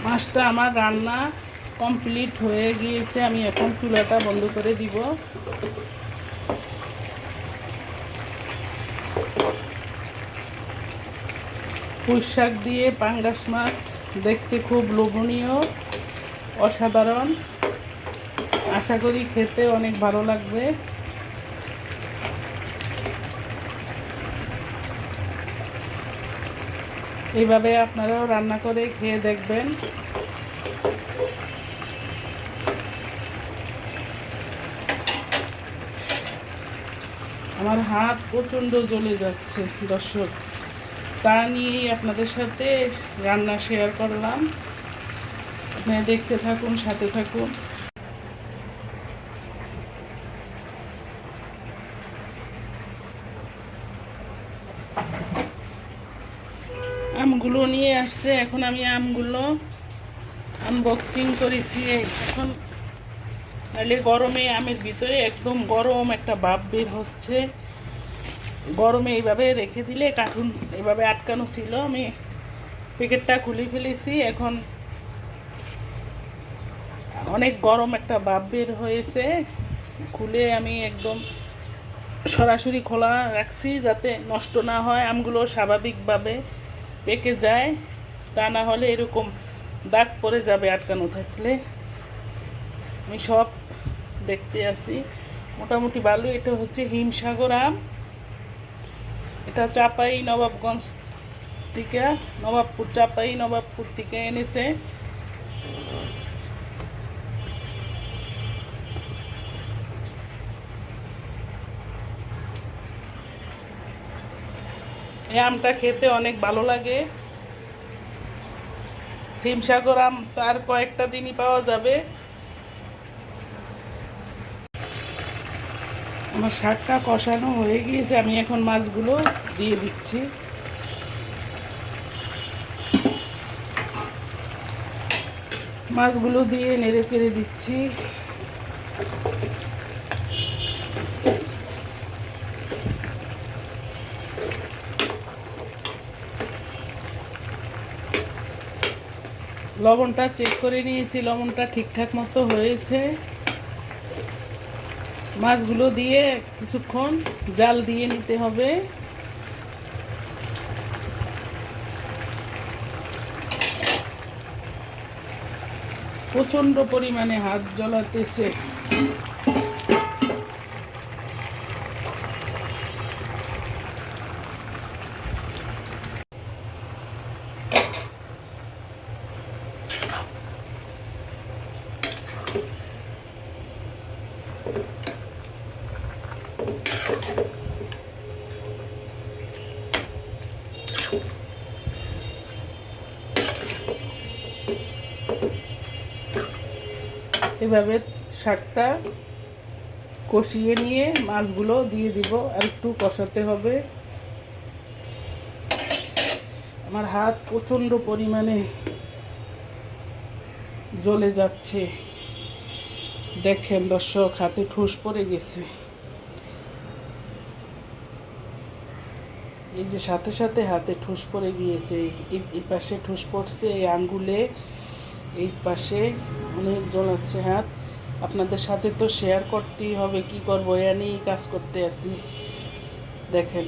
মাছটা আমার রান্না কমপ্লিট হয়ে গিয়েছে। আমি এখন চুলাটা বন্ধ করে দিব। পুঁই শাক দিয়ে পাঙ্গাস মাছ দেখতে খুব লোভনীয়, অসাধারণ। আশা করি খেতে অনেক ভালো লাগবে। এইভাবে আপনারাও রান্না করে খেয়ে দেখবেন। আমার হাত প্রচণ্ড জ্বলে যাচ্ছে দর্শক, তা নিয়েই আপনাদের সাথে রান্না শেয়ার করলাম। আপনারা দেখতে থাকুন, সাথে থাকুন। আমগুলো নিয়ে আসছে, এখন আমি আমগুলো আনবক্সিং করেছি। এখন নাহলে গরমে আমের ভিতরে একদম গরম একটা ভাপ বের হচ্ছে। গরমে এইভাবে রেখে দিলে, কার্টুন এইভাবে আটকানো ছিল, আমি প্যাকেটটা খুলে ফেলেছি। এখন অনেক গরম একটা ভাপ বের হয়েছে। খুলে আমি একদম সরাসরি খোলা রাখছি যাতে নষ্ট না হয়, আমগুলো স্বাভাবিকভাবে পেকে যায়। তা না হলে এরকম দাগ পড়ে যাবে আটকানো থাকলে। আমি সব দেখতে আসি, মোটামুটি ভালো। এটা হচ্ছে হিমসাগর আম। এটা চাপাই নবাবগঞ্জ থেকে, চাপাই নবাবপুর থেকে এনেছে। এই আমটা খেতে অনেক ভালো লাগে। হিমসাগর আম তার কয়েকটা দিনই পাওয়া যাবে। আমার শাকটা কষানো হয়ে গিয়েছে, আমি এখন মাছগুলো দিয়ে দিচ্ছি। মাছগুলো দিয়ে নেড়ে চেড়ে দিচ্ছি। লবণটা চেক করে নিয়েছি, লবণটা ঠিকঠাক মতো হয়েছে। মাছগুলো দিয়ে কিছুক্ষণ জাল দিয়ে নিতে হবে। প্রচণ্ড পরিমাণে হাত জ্বলাতেছে। এভাবে শাকটা কষিয়ে নিয়ে মাছগুলো দিয়ে দিব, আর একটু কষাতে হবে। আমার হাত প্রচণ্ড পরিমাণে জ্বলে যাচ্ছে, দেখেন দর্শক, হাতে ঠুস পড়ে গেছে। এই যে সাথে সাথে হাতে ঠুস পড়ে গিয়েছে, এই পাশে ঠুস পড়ছে, এই আঙ্গুলে, এই পাশে অনেক জ্বলাচ্ছে হাত। আপনাদের সাথে তো শেয়ার করতেই হবে, কি করবো, এ নিয়েই কাজ করতে আসি। দেখেন।